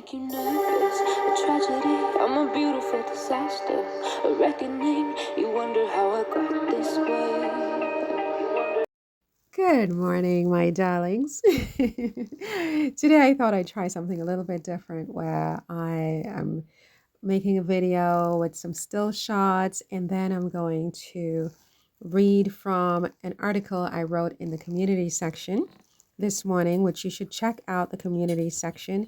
make you nervous. A tragedy, I'm a beautiful disaster. A reckoning, you wonder how I got this way. Good morning, my darlings. Today I thought I'd try something a little bit different where I am making a video with some still shots, and then I'm going to read from an article I wrote in the community section this morning, which you should check out the community section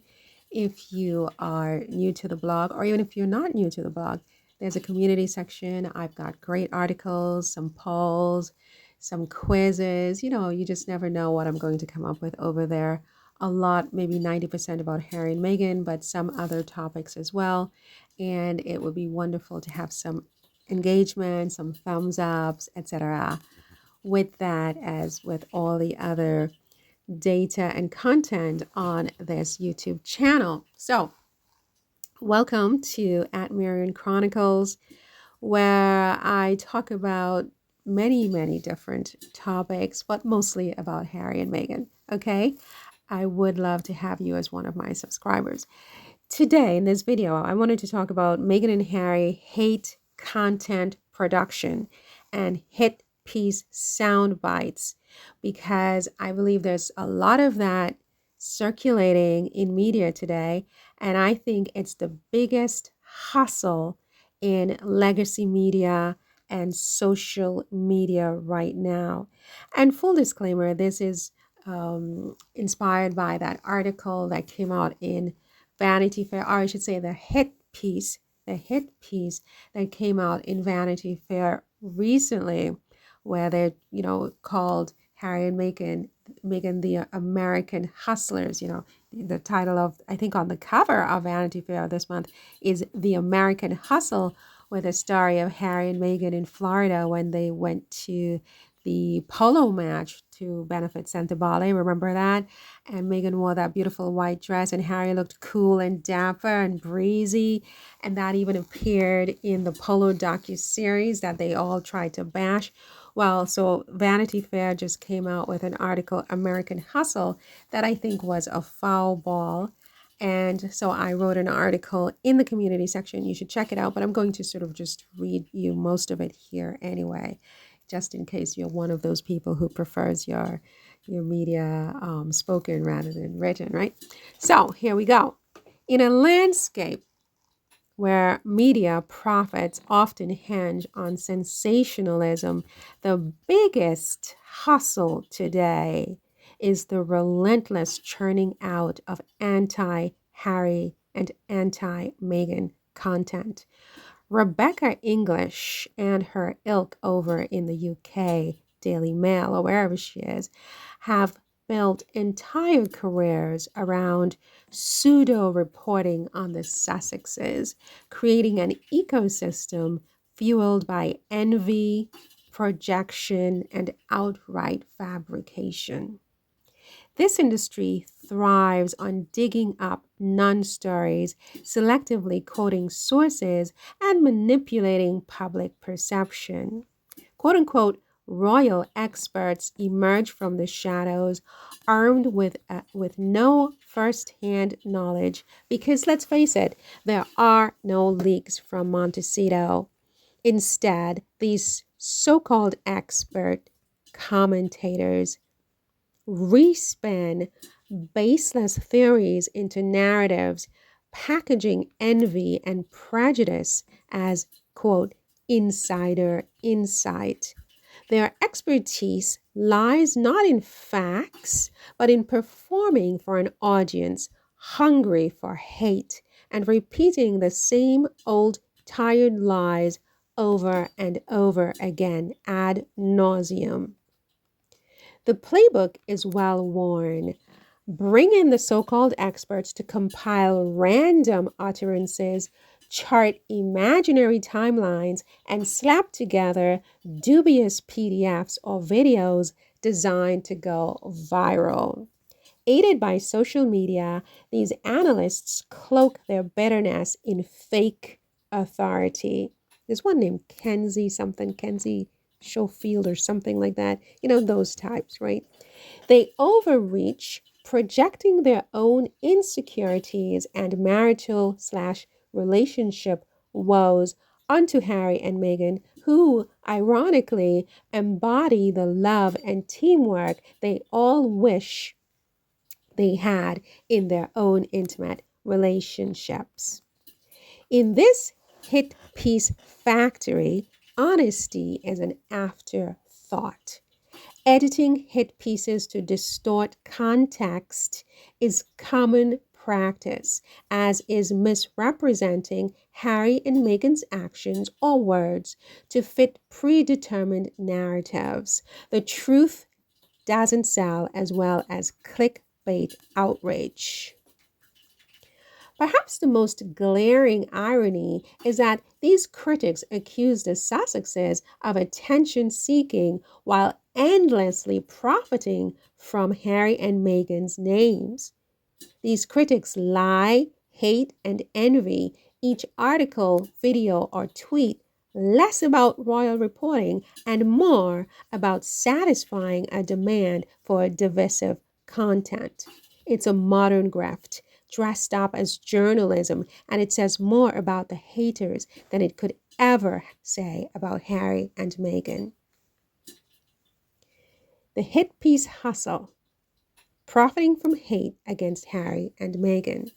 if you are new to the blog, or even if you're not new to the blog. There's a community section. I've got great articles, some polls, some quizzes. You just never know what I'm going to come up with over there. A lot, maybe 90% about Harry and Meghan, but some other topics as well. And it would be wonderful to have some engagement, some thumbs ups, etc. with that, as with all the other data and content on this YouTube channel. So, welcome to At Marian Chronicles, where I talk about many different topics, but mostly about Harry and Meghan. Okay, I would love to have you as one of my subscribers. Today, in this video, I wanted to talk about Meghan and Harry hate content production and hit piece sound bites, because I believe there's a lot of that circulating in media today, and I think it's the biggest hustle in legacy media and social media right now. And full disclaimer, this is inspired by that article that came out in Vanity Fair, or I should say the hit piece that came out in Vanity Fair recently, where they're, called Harry and Meghan the American Hustlers. The title of, I think on the cover of Vanity Fair this month, is The American Hustle, with a story of Harry and Meghan in Florida when they went to the polo match to benefit Santa Bale. Remember that? And Meghan wore that beautiful white dress, and Harry looked cool and dapper and breezy. And that even appeared in the polo docu-series that they all tried to bash. Well, so Vanity Fair just came out with an article, American Hustle, that I think was a foul ball. And so I wrote an article in the community section. You should check it out, but I'm going to sort of just read you most of it here anyway, just in case you're one of those people who prefers your media spoken rather than written, right? So here we go. In a landscape where media profits often hinge on sensationalism, the biggest hustle today is the relentless churning out of anti-Harry and anti-Meghan content. Rebecca English and her ilk over in the UK, Daily Mail, or wherever she is, have built entire careers around pseudo reporting on the Sussexes, creating an ecosystem fueled by envy, projection, and outright fabrication. This industry thrives on digging up non-stories, selectively quoting sources, and manipulating public perception. Quote unquote, royal experts emerge from the shadows armed with no first-hand knowledge, because let's face it, there are no leaks from Montecito. Instead, these so-called expert commentators respin baseless theories into narratives, packaging envy and prejudice as, quote, insider insight. Their expertise lies not in facts, but in performing for an audience hungry for hate and repeating the same old tired lies over and over again ad nauseum. The playbook is well worn. Bring in the so-called experts to compile random utterances, chart imaginary timelines, and slap together dubious PDFs or videos designed to go viral. Aided by social media, these analysts cloak their bitterness in fake authority. There's one named Kenzie Schofield or something like that. Those types, right? They overreach projecting their own insecurities and marital/relationship woes onto Harry and Meghan, who ironically embody the love and teamwork they all wish they had in their own intimate relationships. In this hit piece factory, honesty is an afterthought. Editing hit pieces to distort context is common practice, as is misrepresenting Harry and Meghan's actions or words to fit predetermined narratives. The truth doesn't sell as well as clickbait outrage. Perhaps the most glaring irony is that these critics accuse the Sussexes of attention seeking while endlessly profiting from Harry and Meghan's names. These critics lie, hate, and envy each article, video, or tweet less about royal reporting and more about satisfying a demand for divisive content. It's a modern graft dressed up as journalism, and it says more about the haters than it could ever say about Harry and Meghan. The hit piece hustle, profiting from hate against Harry and Meghan.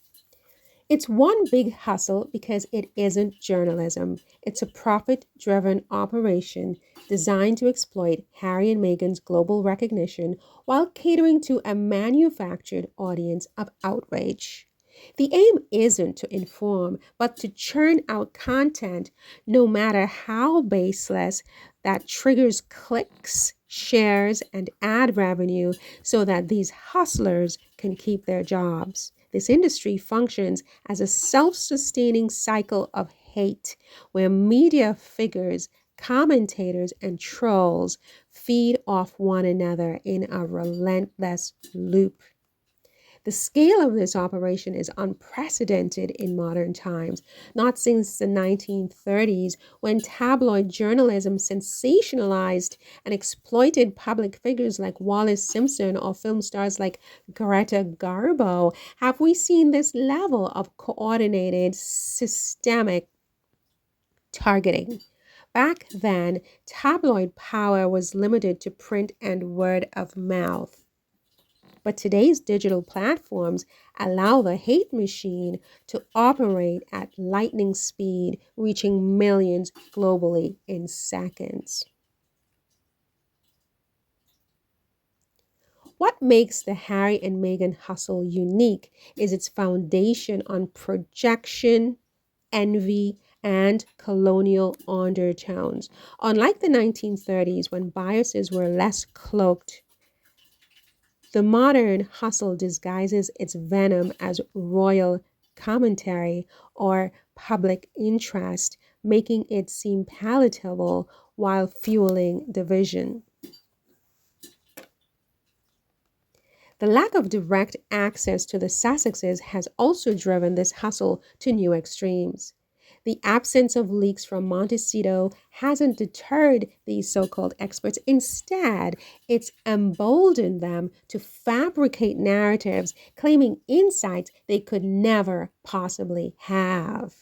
It's one big hustle because it isn't journalism. It's a profit-driven operation designed to exploit Harry and Meghan's global recognition while catering to a manufactured audience of outrage. The aim isn't to inform, but to churn out content, no matter how baseless, that triggers clicks, shares, and ad revenue so that these hustlers can keep their jobs. This industry functions as a self-sustaining cycle of hate where media figures, commentators, and trolls feed off one another in a relentless loop. The scale of this operation is unprecedented in modern times, not since the 1930s when tabloid journalism sensationalized and exploited public figures like Wallace Simpson or film stars like Greta Garbo have we seen this level of coordinated, systemic targeting. Back then, tabloid power was limited to print and word of mouth. But today's digital platforms allow the hate machine to operate at lightning speed, reaching millions globally in seconds. What makes the Harry and Meghan hustle unique is its foundation on projection, envy, and colonial undertones. Unlike the 1930s, when biases were less cloaked, the modern hustle disguises its venom as royal commentary or public interest, making it seem palatable while fueling division. The lack of direct access to the Sussexes has also driven this hustle to new extremes. The absence of leaks from Montecito hasn't deterred these so-called experts. Instead, it's emboldened them to fabricate narratives claiming insights they could never possibly have.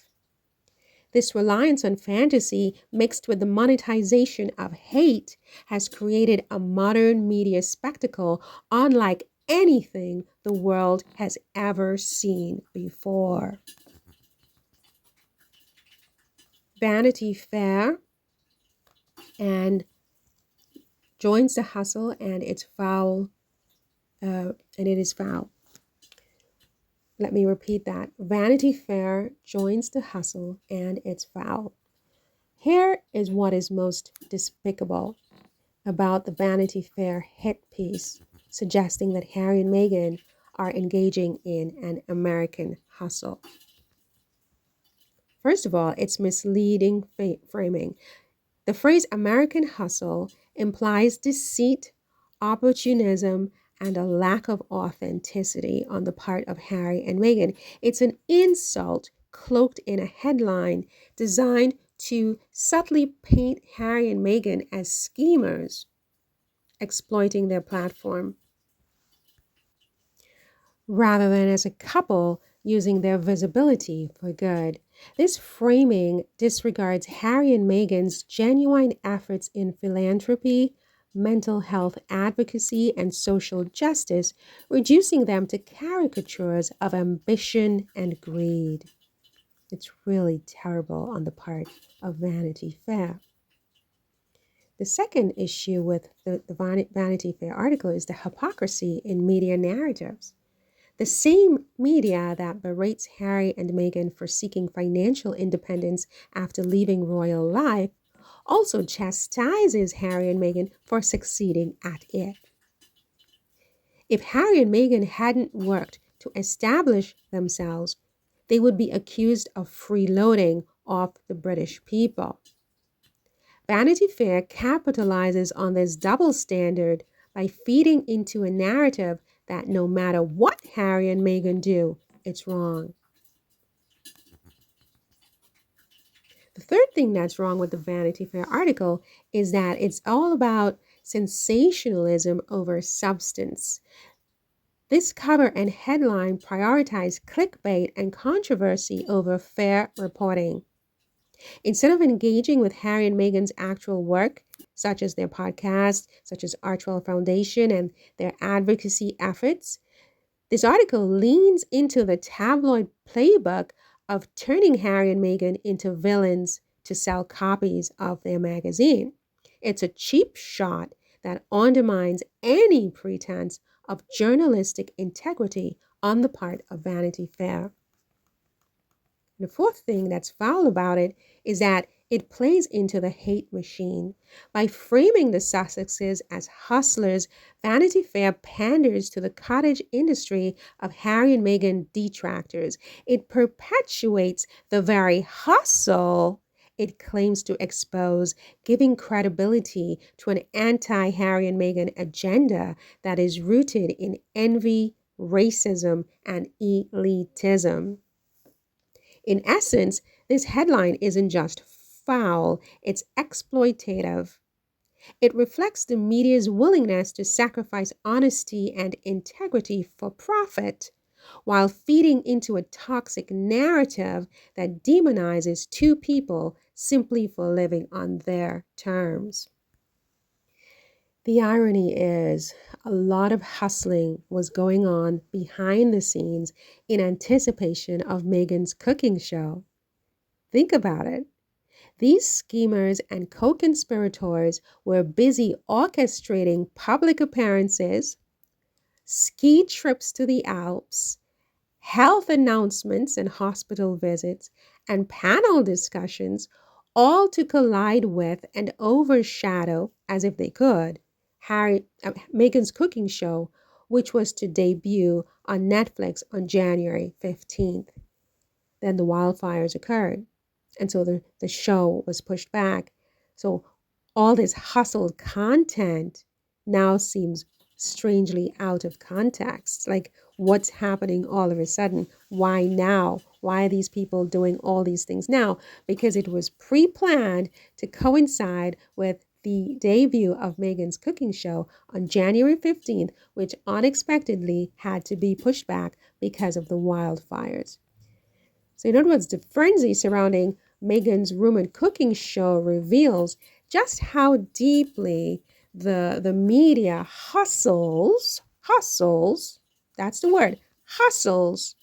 This reliance on fantasy mixed with the monetization of hate has created a modern media spectacle unlike anything the world has ever seen before. Vanity Fair and joins the hustle, and it's foul, and it is foul. Let me repeat that. Vanity Fair joins the hustle, and it's foul. Here is what is most despicable about the Vanity Fair hit piece, suggesting that Harry and Meghan are engaging in an American hustle. First of all, it's misleading framing. The phrase American hustle implies deceit, opportunism, and a lack of authenticity on the part of Harry and Meghan. It's an insult cloaked in a headline designed to subtly paint Harry and Meghan as schemers, exploiting their platform. rather than as a couple using their visibility for good. This framing disregards Harry and Meghan's genuine efforts in philanthropy, mental health advocacy, and social justice, reducing them to caricatures of ambition and greed. It's really terrible on the part of Vanity Fair. The second issue with the Vanity Fair article is the hypocrisy in media narratives. The same media that berates Harry and Meghan for seeking financial independence after leaving royal life also chastises Harry and Meghan for succeeding at it. If Harry and Meghan hadn't worked to establish themselves, they would be accused of freeloading off the British people. Vanity Fair capitalizes on this double standard by feeding into a narrative that no matter what Harry and Meghan do, it's wrong. The third thing that's wrong with the Vanity Fair article is that it's all about sensationalism over substance. This cover and headline prioritize clickbait and controversy over fair reporting. Instead of engaging with Harry and Meghan's actual work, such as their podcast, such as Archwell Foundation and their advocacy efforts, this article leans into the tabloid playbook of turning Harry and Meghan into villains to sell copies of their magazine. It's a cheap shot that undermines any pretense of journalistic integrity on the part of Vanity Fair. The fourth thing that's foul about it is that it plays into the hate machine. By framing the Sussexes as hustlers, Vanity Fair panders to the cottage industry of Harry and Meghan detractors. It perpetuates the very hustle it claims to expose, giving credibility to an anti-Harry and Meghan agenda that is rooted in envy, racism, and elitism. In essence, this headline isn't just foul, it's exploitative. It reflects the media's willingness to sacrifice honesty and integrity for profit, while feeding into a toxic narrative that demonizes two people simply for living on their terms. The irony is, a lot of hustling was going on behind the scenes in anticipation of Meghan's cooking show. Think about it. These schemers and co-conspirators were busy orchestrating public appearances, ski trips to the Alps, health announcements and hospital visits, and panel discussions, all to collide with and overshadow, as if they could, Meghan's cooking show, which was to debut on Netflix on January 15th. Then the wildfires occurred, and so the show was pushed back. So all this hustled content now seems strangely out of context. Like, what's happening all of a sudden? Why now? Why are these people doing all these things now? Because it was pre-planned to coincide with the debut of Meghan's cooking show on January 15th, which unexpectedly had to be pushed back because of the wildfires. So in other words, the frenzy surrounding Meghan's rumored cooking show reveals just how deeply the media hustles, that's the word, hustles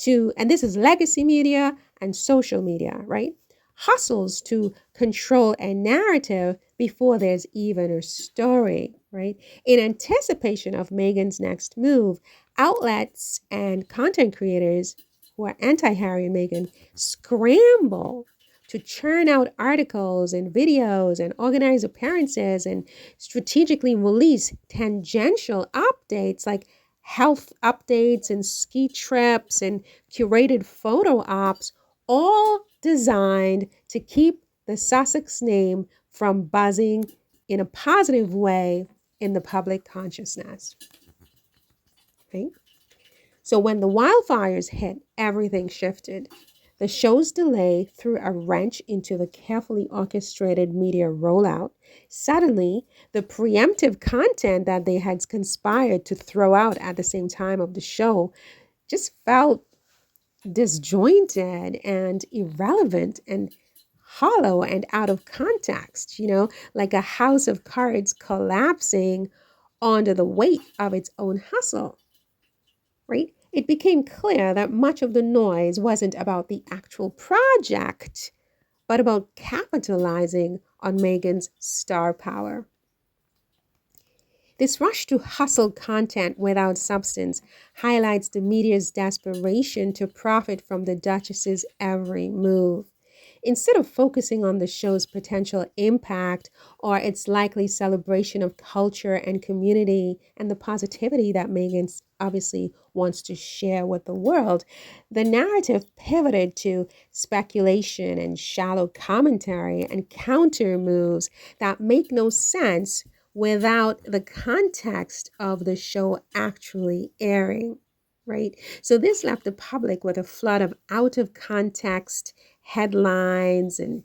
to, and this is legacy media and social media, right? Hustles to control a narrative before there's even a story, right? In anticipation of Meghan's next move, outlets and content creators who are anti-Harry and Meghan scramble to churn out articles and videos and organize appearances and strategically release tangential updates like health updates and ski trips and curated photo ops, all designed to keep the Sussex name from buzzing in a positive way in the public consciousness. Right? So when the wildfires hit, everything shifted. The show's delay threw a wrench into the carefully orchestrated media rollout. Suddenly, the preemptive content that they had conspired to throw out at the same time of the show just felt disjointed and irrelevant and hollow and out of context, like a house of cards collapsing under the weight of its own hustle, right? It became clear that much of the noise wasn't about the actual project, but about capitalizing on Meghan's star power. This rush to hustle content without substance highlights the media's desperation to profit from the Duchess's every move. Instead of focusing on the show's potential impact or its likely celebration of culture and community and the positivity that Meghan obviously wants to share with the world, the narrative pivoted to speculation and shallow commentary and counter moves that make no sense without the context of the show actually airing, right? So this left the public with a flood of out of context headlines and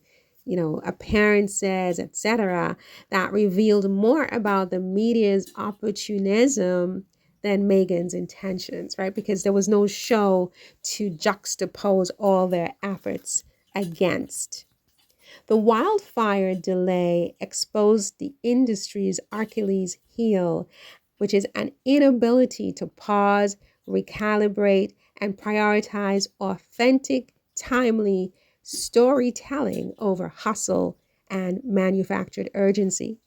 appearances, etc., that revealed more about the media's opportunism than Meghan's intentions, right? Because there was no show to juxtapose all their efforts against. The wildfire delay exposed the industry's Achilles heel, which is an inability to pause, recalibrate, and prioritize authentic, timely storytelling over hustle and manufactured urgency.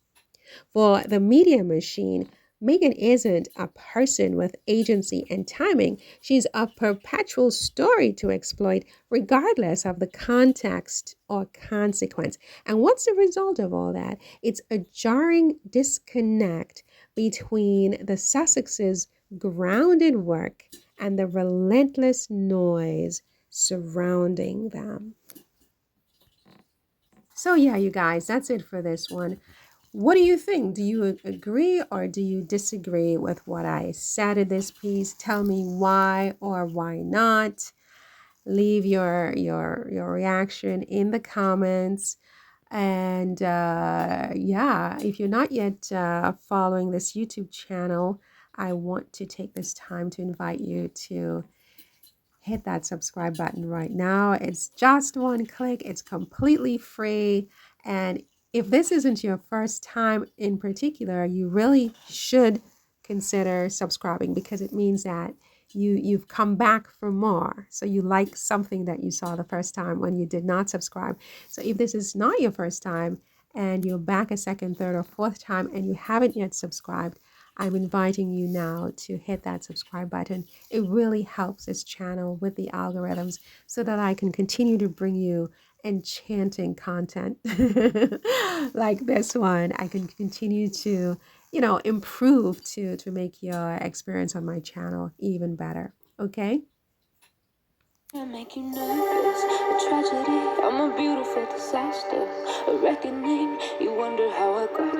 For the media machine, Meghan isn't a person with agency and timing. She's a perpetual story to exploit, regardless of the context or consequence. And what's the result of all that? It's a jarring disconnect between the Sussexes' grounded work and the relentless noise surrounding them. So, yeah, you guys, that's it for this one. What do you think? Do you agree or do you disagree with what I said in this piece? Tell me why or why not. Leave your reaction in the comments. And yeah, if you're not yet following this YouTube channel, I want to take this time to invite you to hit that subscribe button right now. It's just one click. It's completely free. And if this isn't your first time in particular, you really should consider subscribing, because it means that you've come back for more. So you like something that you saw the first time when you did not subscribe. So if this is not your first time and you're back a second, third, or fourth time and you haven't yet subscribed, I'm inviting you now to hit that subscribe button. It really helps this channel with the algorithms so that I can continue to bring you enchanting content like this one. I can continue to, improve to make your experience on my channel even better. Okay? I make you nervous, a tragedy. I'm a beautiful disaster, a reckoning. You wonder how I got